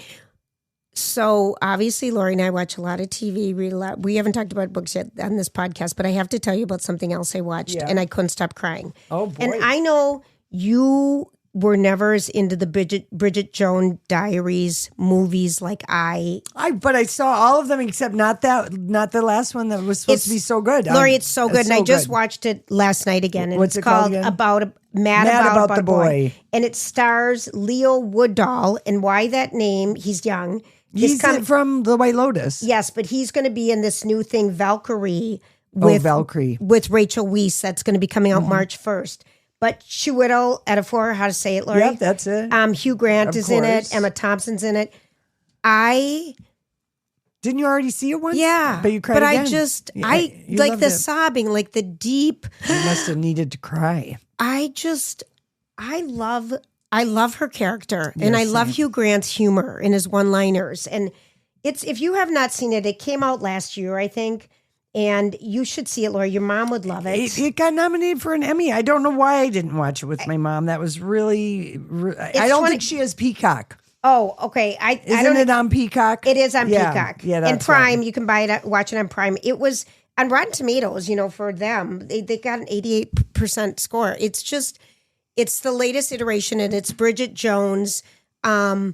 So obviously, Lori and I watch a lot of TV, read a lot. We haven't talked about books yet on this podcast, but I have to tell you about something else I watched, and I couldn't stop crying. Oh boy! And I know you were never as into the Bridget Jones Diaries movies like but I saw all of them except not the last one that was supposed to be so good. Lori, it's so good, and I just watched it last night again. And What's it's it called called again? Mad About the Boy. And it stars Leo Woodall, and why that name? He's young. He's from The White Lotus. Yes, but he's going to be in this new thing, Valkyrie, with Rachel Weisz. That's going to be coming out March 1st. But Chiwetel Ejiofor, how to say it, Lori? Yep, that's it. Hugh Grant is in it. Emma Thompson's in it. Didn't you already see it once? Yeah. But you cried again. I like the sobbing, like the deep. You must have needed to cry. I love her character, and I love Hugh Grant's humor and his one-liners. And if you have not seen it, it came out last year, I think, and you should see it, Laura. Your mom would love it. It got nominated for an Emmy. I don't know why I didn't watch it with my mom. That was really. I don't think she has Peacock. Oh, okay. Isn't it on Peacock? It is on Peacock. Yeah, that's and Prime. right. You can buy it, watch it on Prime. It was on Rotten Tomatoes. You know, for them, they got an 88% score. It's the latest iteration, and it's Bridget Jones and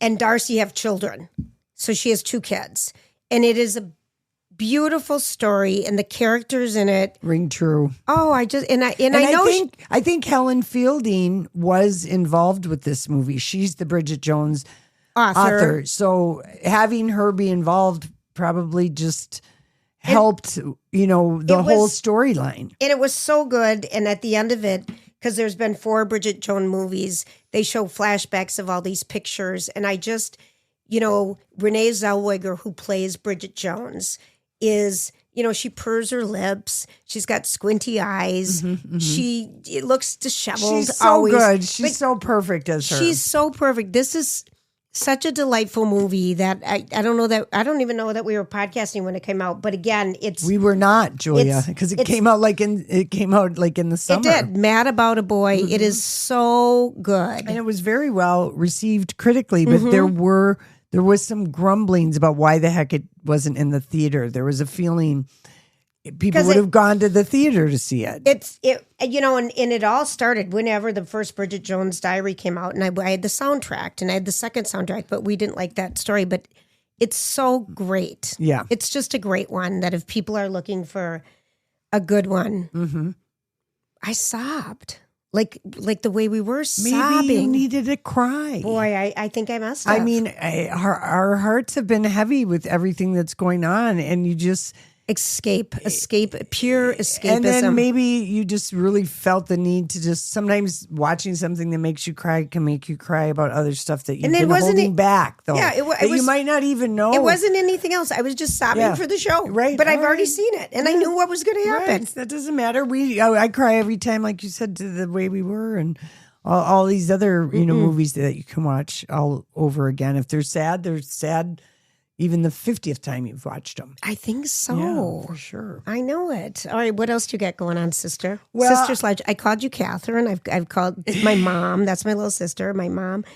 Darcy have children. So she has 2 kids. And it is a beautiful story, and the characters in it ring true. Oh, I think Helen Fielding was involved with this movie. She's the Bridget Jones author. So having her be involved probably just helped, the whole storyline. And it was so good. And at the end of it, because there's been 4 Bridget Jones movies, they show flashbacks of all these pictures. And I just, Renee Zellweger, who plays Bridget Jones, is, she purrs her lips. She's got squinty eyes. Mm-hmm, mm-hmm. It looks disheveled. She's so always. Good. She's so perfect as her. She's so perfect. This is such a delightful movie that I don't even know that we were podcasting when it came out. But again, we were not, Julia, because it came out like in the summer. It did. Mad About a Boy. Mm-hmm. It is so good, and it was very well received critically. But mm-hmm. There was some grumblings about why the heck it wasn't in the theater. There was a feeling people would have gone to the theater to see it. And it all started whenever the first Bridget Jones Diary came out, and I had the soundtrack, and I had the second soundtrack, but we didn't like that story. But it's so great. Yeah. It's just a great one that if people are looking for a good one, mm-hmm. I sobbed. Like the way we were sobbing. Maybe you needed to cry. Boy, I think I must have. I mean, our hearts have been heavy with everything that's going on, and you just... Escape, pure escapism. And then maybe you just really felt the need to just... Sometimes watching something that makes you cry can make you cry about other stuff that you've been holding back, though. Yeah, you might not even know. It wasn't anything else. I was just sobbing for the show. Right. But I've already seen it, and I knew what was going to happen. Right. That doesn't matter. I cry every time, like you said, to The Way We Were and all these other movies that you can watch all over again. If they're sad even the 50th time you've watched them. I think so. Yeah, for sure. I know it. All right, what else do you got going on, sister? Well, Sister Sledge. I called you Catherine. I've called my mom. That's my little sister, my mom.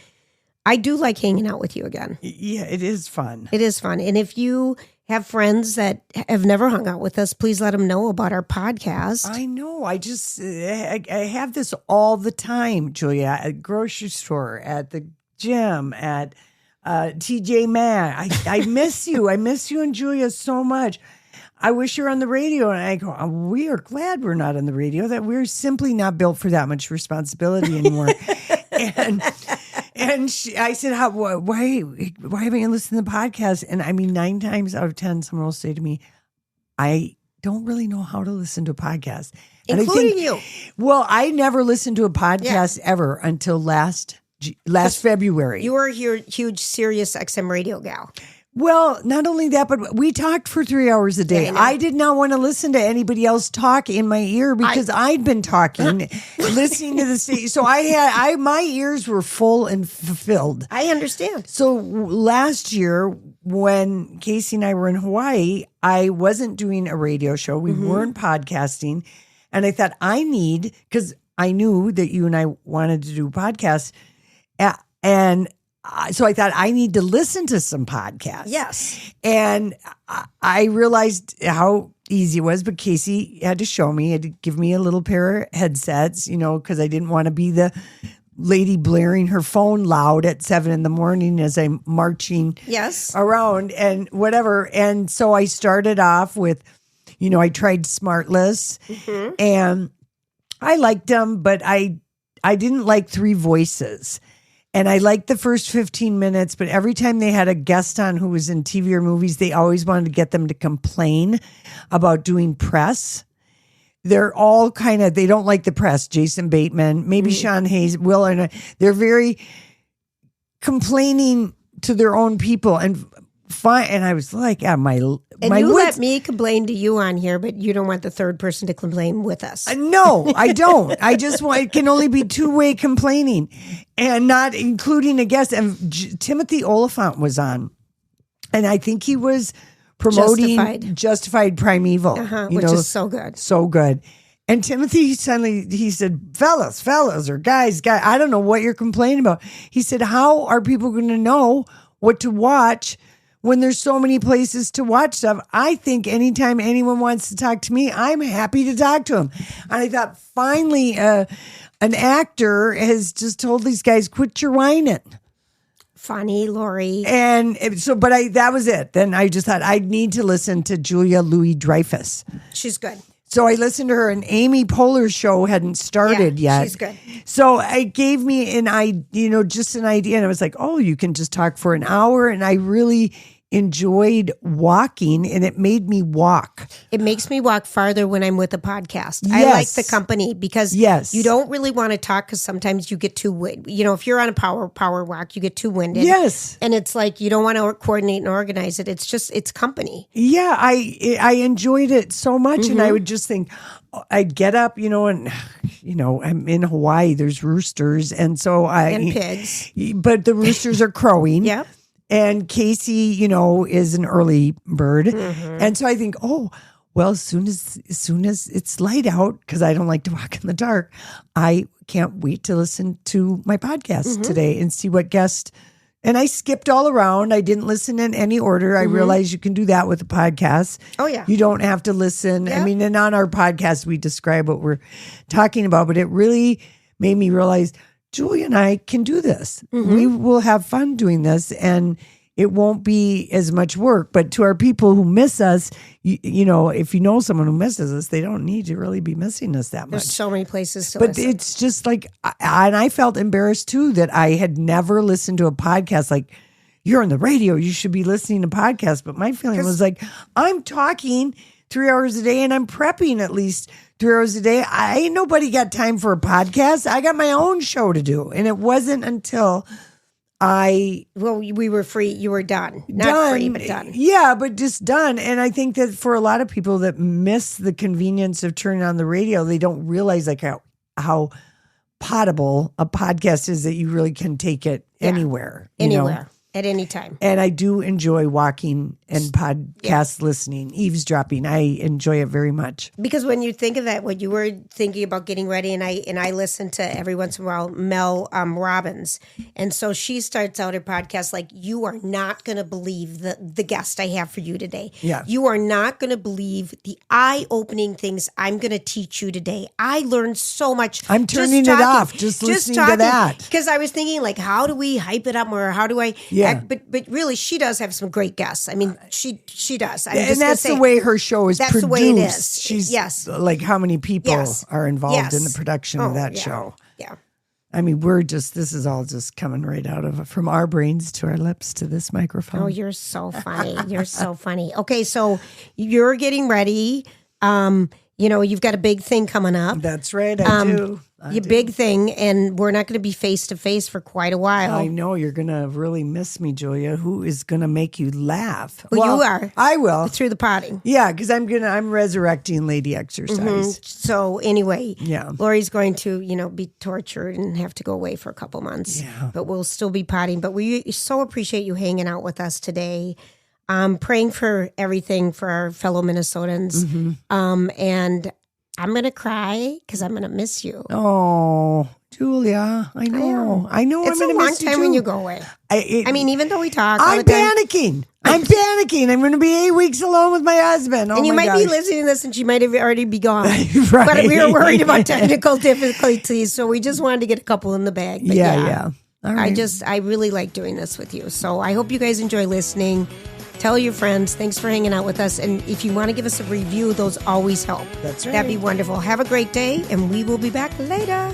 I do like hanging out with you again. Yeah, it is fun. It is fun. And if you have friends that have never hung out with us, please let them know about our podcast. I know. I have this all the time, Julia, at grocery store, at the gym, at TJ Maxx. I miss you. I miss you and Julia so much. I wish you were on the radio. And I go, oh, we are glad we're not on the radio, that we're simply not built for that much responsibility anymore. and I said, why haven't you listened to the podcast? And I mean, 9 times out of 10, someone will say to me, I don't really know how to listen to a podcast. Including you. Well, I never listened to a podcast ever until last February. You were a huge Sirius XM radio gal. Well, not only that, but we talked for 3 hours a day. Yeah, I did not want to listen to anybody else talk in my ear because I'd been talking, listening to the station. So my ears were full and fulfilled. I understand. So last year, when Casey and I were in Hawaii, I wasn't doing a radio show. We weren't podcasting. And I thought because I knew that you and I wanted to do podcasts. And so I thought I need to listen to some podcasts. Yes. And I realized how easy it was, but Casey had to show me, had to give me a little pair of headsets, because I didn't want to be the lady blaring her phone loud at 7 a.m. as I'm marching around and whatever. And so I started off with, I tried Smartless and I liked them, but I didn't like 3 voices. And I liked the first 15 minutes, but every time they had a guest on who was in TV or movies, they always wanted to get them to complain about doing press. They're all they don't like the press. Jason Bateman, maybe Sean Hayes, Will, and they're very complaining to their own people. And I was like, let me complain to you on here, but you don't want the third person to complain with us. No, I don't. I just want, it can only be 2-way complaining and not including a guest. And Timothy Oliphant was on, and I think he was promoting Justified Primeval, which is so good. So good. And Timothy he said, fellas, or guys, I don't know what you're complaining about. He said, how are people going to know what to watch when there's so many places to watch stuff? I think anytime anyone wants to talk to me, I'm happy to talk to them. And I thought, finally, an actor has just told these guys, quit your whining. Funny, Lori. And that was it. Then I just thought I'd need to listen to Julia Louis-Dreyfus. She's good. So I listened to her, and Amy Poehler's show hadn't started yet. She's good. So it gave me just an idea. And I was like, oh, you can just talk for an hour. And I really enjoyed walking, and it made me walk. It makes me walk farther when I'm with a podcast. Yes. I like the company because you don't really want to talk because sometimes you get too if you're on a power walk, you get too winded. Yes. And it's like you don't want to coordinate and organize it. It's company. Yeah, I enjoyed it so much, and I would just think, I'd get up, and I'm in Hawaii, there's roosters, and and pigs. But the roosters are crowing. Yeah. And Casey, is an early bird. And so I think, as soon as it's light out, because I don't like to walk in the dark, I can't wait to listen to my podcast today and see what guest. And I skipped all around. I didn't listen in any order. I realized you can do that with a podcast. Oh, yeah. You don't have to listen. Yeah. I mean, and on our podcast, we describe what we're talking about, but it really made me realize Julia and I can do this. We will have fun doing this, and it won't be as much work. But to our people who miss us, if you know someone who misses us, they don't need to really be missing us that much. There's so many places to listen. But it's just like, and I felt embarrassed too that I had never listened to a podcast. Like, you're on the radio, you should be listening to podcasts. But my feeling was like, I'm talking 3 hours a day, and I'm prepping at least 3 hours a day. Ain't nobody got time for a podcast. I got my own show to do. And it wasn't until we were free. You were done. Not free, but done. Yeah, but just done. And I think that for a lot of people that miss the convenience of turning on the radio, they don't realize like how potable a podcast is, that you really can take it anywhere. At any time. And I do enjoy walking and podcast listening, eavesdropping. I enjoy it very much. Because when you think of that, when you were thinking about getting ready, and I listen to every once in a while Mel Robbins, and so she starts out her podcast like, you are not going to believe the guest I have for you today. Yeah. You are not going to believe the eye-opening things I'm going to teach you today. I learned so much. I'm turning it off, just listening to that. Because I was thinking, like, how do we hype it up more? How do I... Yeah. But really, she does have some great guests. I mean, she does. And that's the way her show is produced. That's the way it is. She's like, how many people are involved in the production of that show? Yeah. I mean, this is all just coming right out of from our brains to our lips to this microphone. Oh, you're so funny. You're so funny. Okay, so you're getting ready. You've got a big thing coming up. That's right, I do. Your big thing, and we're not going to be face to face for quite a while. I know you're going to really miss me, Julia. Who is going to make you laugh? Well, you are. I will through the potting. Yeah, because I'm resurrecting Lady Exercise. Mm-hmm. So anyway, Lori's going to be tortured and have to go away for a couple months. Yeah, but we'll still be potting. But we so appreciate you hanging out with us today. Praying for everything for our fellow Minnesotans. Mm-hmm. And I'm going to cry because I'm going to miss you. Oh, Julia, I know. It's I'm a long time when you go away. I mean, even though we talk all I'm the time. panicking. I'm panicking. I'm going to be 8 weeks alone with my husband. And you might be listening to this and she might have already be gone. Right. But we were worried about technical difficulties, so we just wanted to get a couple in the bag. But yeah. All right. I really like doing this with you. So I hope you guys enjoy listening. Tell your friends. Thanks for hanging out with us. And if you want to give us a review, those always help. That's right. That'd be wonderful. Have a great day, and we will be back later.